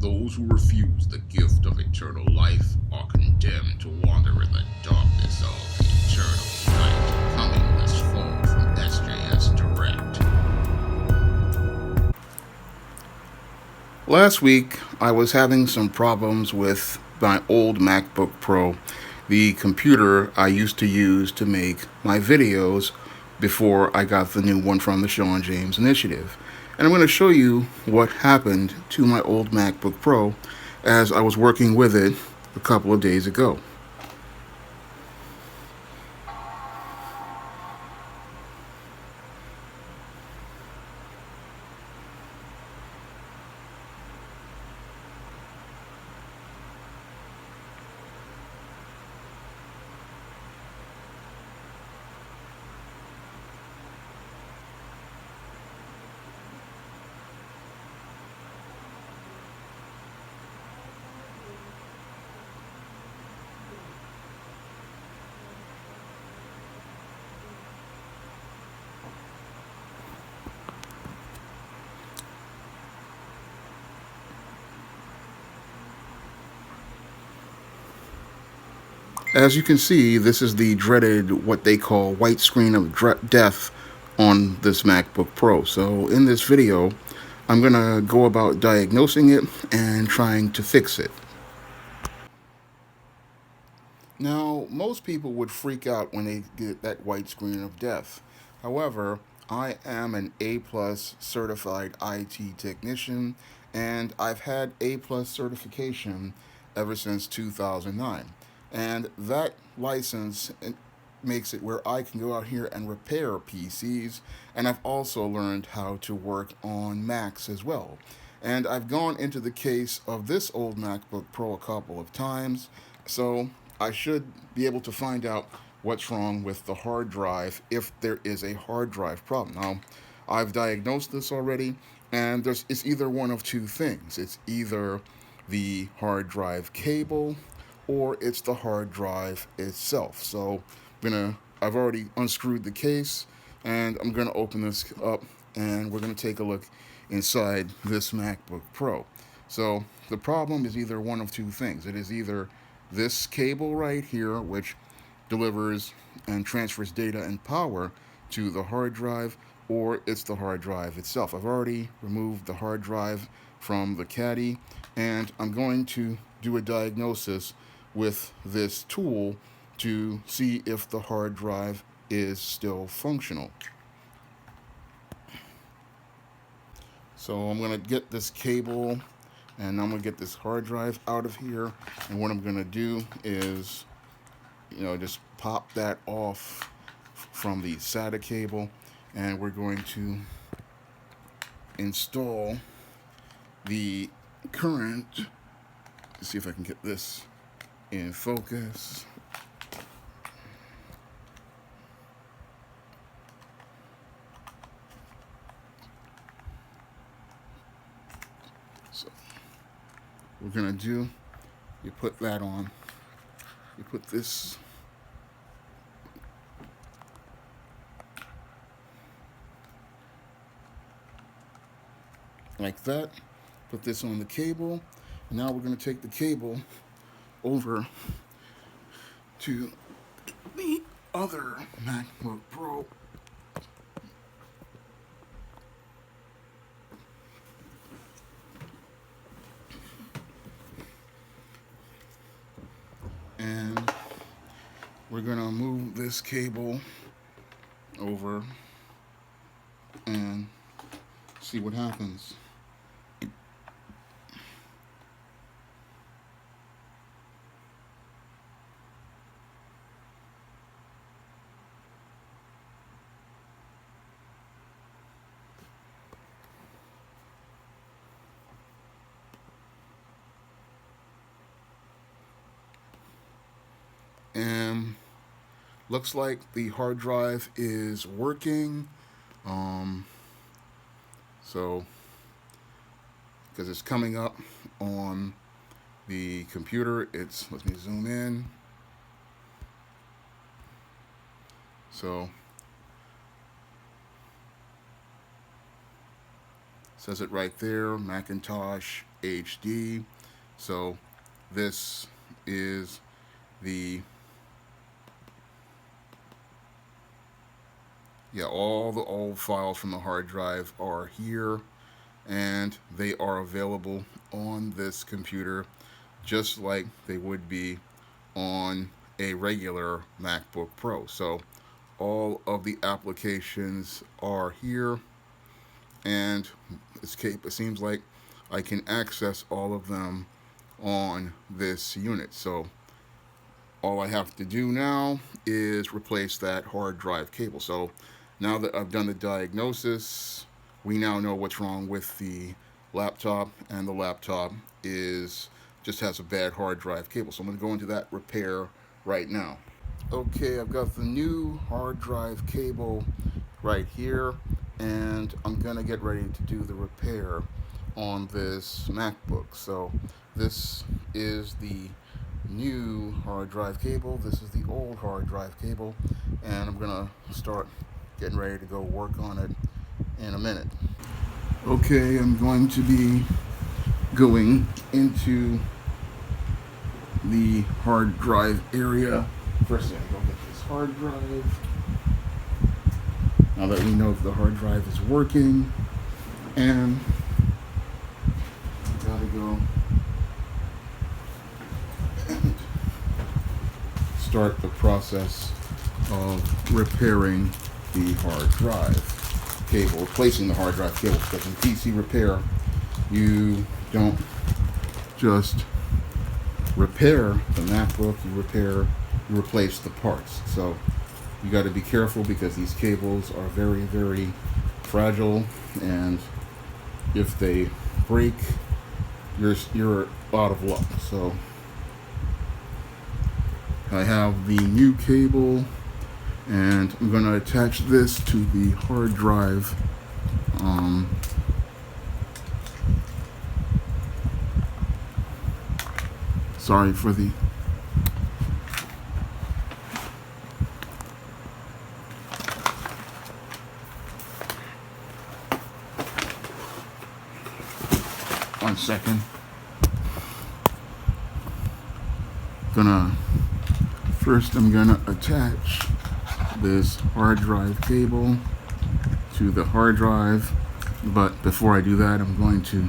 Those who refuse the gift of eternal life are condemned to wander in the darkness of eternal night. Coming this fall from SJS Direct. Last week, I was having some problems with my old MacBook Pro, the computer I used to use to make my videos before I got the new one from the Sean James Initiative. And I'm going to show you what happened to my old MacBook Pro as I was working with it a couple of days ago. As you can see, this is the dreaded, what they call white screen of death on this MacBook Pro. So in this video, I'm going to go about diagnosing it and trying to fix it. Now, most people would freak out when they get that white screen of death. However, I am an A-plus certified IT technician, and I've had A-plus certification ever since 2009. And that license makes it where I can go out here and repair PCs, and I've also learned how to work on Macs as well. And I've gone into the case of this old MacBook Pro a couple of times, so I should be able to find out what's wrong with the hard drive if there is a hard drive problem. Now, I've diagnosed this already, and it's either one of two things. It's either the hard drive cable or it's the hard drive itself. So I've already unscrewed the case, and I'm gonna open this up, and we're gonna take a look inside this MacBook Pro. So the problem is either one of two things. It is either this cable right here, which delivers and transfers data and power to the hard drive, or it's the hard drive itself. I've already removed the hard drive from the caddy, and I'm going to do a diagnosis with this tool to see if the hard drive is still functional. So I'm going to get this cable, and I'm going to get this hard drive out of here, and what I'm going to do is just pop that off from the SATA cable, and we're going to install the current. Let's see if I can get this in focus. So we're gonna do, you put that on, you put this like that, put this on the cable, and now we're going to take the cable over to the other MacBook Pro. And we're going to move this cable over and see what happens. And looks like the hard drive is working. So, because it's coming up on the computer, let me zoom in. So Says it right there, Macintosh HD. So this is the, yeah, all the old files from the hard drive are here, and they are available on this computer just like they would be on a regular MacBook Pro. So all of the applications are here, and it seems like I can access all of them on this unit. So all I have to do now is replace that hard drive cable. So now that I've done the diagnosis, we now know what's wrong with the laptop, and the laptop is just has a bad hard drive cable. So I'm going to go into that repair right now. Okay, I've got the new hard drive cable right here, and I'm going to get ready to do the repair on this MacBook. So this is the new hard drive cable, this is the old hard drive cable, and I'm going to start getting ready to go work on it in a minute. Okay, I'm going to be going into the hard drive area. First, I'm going to go get this hard drive. Now that we know that the hard drive is working, and gotta go and start the process of repairing the hard drive cable, replacing the hard drive cable, because in PC repair, you don't just repair the MacBook, you replace the parts. So you got to be careful, because these cables are very, very fragile, and if they break, you're out of luck. So I have the new cable, and I'm going to attach this to the hard drive. Sorry for the one second. I'm gonna attach this hard drive cable to the hard drive, but before I do that, I'm going to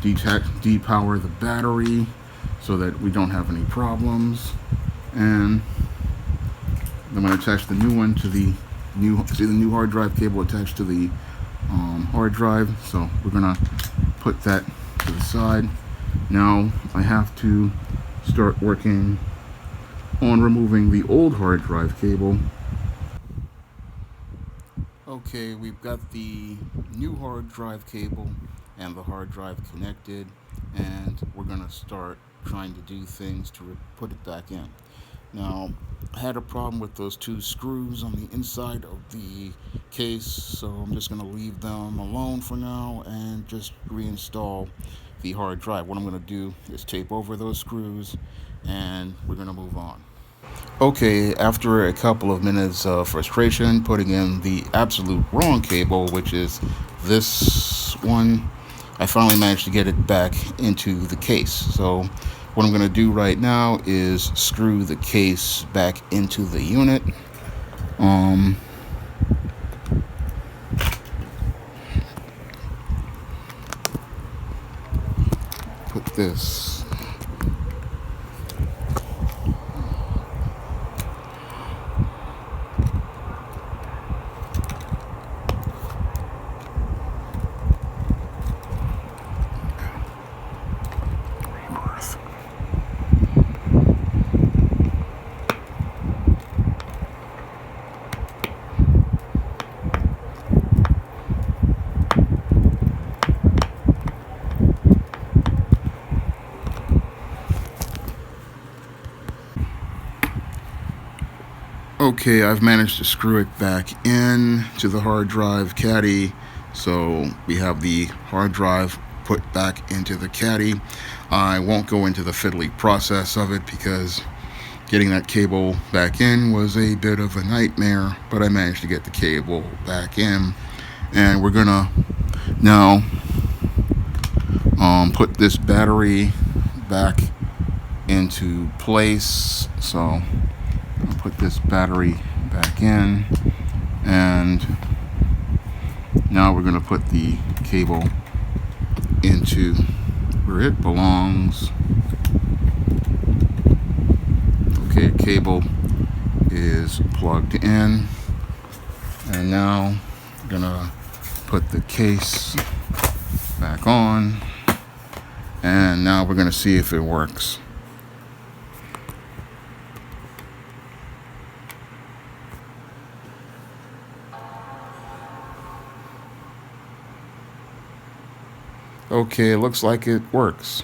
depower the battery so that we don't have any problems, and I'm going to attach the new one to the new hard drive cable attached to the hard drive. So we're going to put that to the side. Now I have to start working on removing the old hard drive cable. Okay, we've got the new hard drive cable and the hard drive connected, and we're going to start trying to do things to put it back in. Now, I had a problem with those two screws on the inside of the case, so I'm just going to leave them alone for now and just reinstall the hard drive. What I'm going to do is tape over those screws, and we're going to move on. Okay, after a couple of minutes of frustration putting in the absolute wrong cable, which is this one, I finally managed to get it back into the case. So what I'm going to do right now is screw the case back into the unit. Put this Okay, I've managed to screw it back in to the hard drive caddy. So we have the hard drive put back into the caddy. I won't go into the fiddly process of it because getting that cable back in was a bit of a nightmare, but I managed to get the cable back in, and we're gonna Now, put this battery back into place. So I'll put this battery back in, and now we're going to put the cable into where it belongs. Okay, cable is plugged in, and now we're gonna put the case back on, and now we're gonna see if it works. Okay, it looks like it works.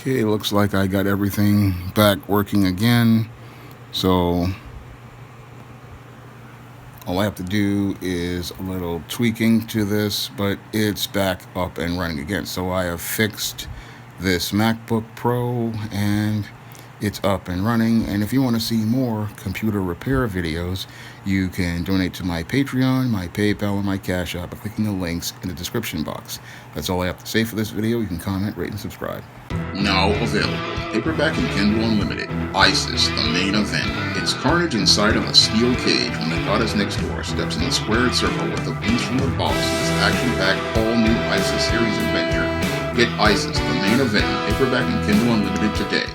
Okay, it looks like I got everything back working again. So all I have to do is a little tweaking to this, but it's back up and running again. So I have fixed this MacBook Pro, and it's up and running. And if you want to see more computer repair videos, you can donate to my Patreon, my PayPal, and my Cash App by clicking the links in the description box. That's all I have to say for this video. You can comment, rate, and subscribe. Now available, paperback and Kindle Unlimited, ISIS, the main event. It's carnage inside of a steel cage when the goddess next door steps in the squared circle with the beast from the boss in this action-packed all-new ISIS series adventure. Get ISIS, the main event, paperback and Kindle Unlimited today.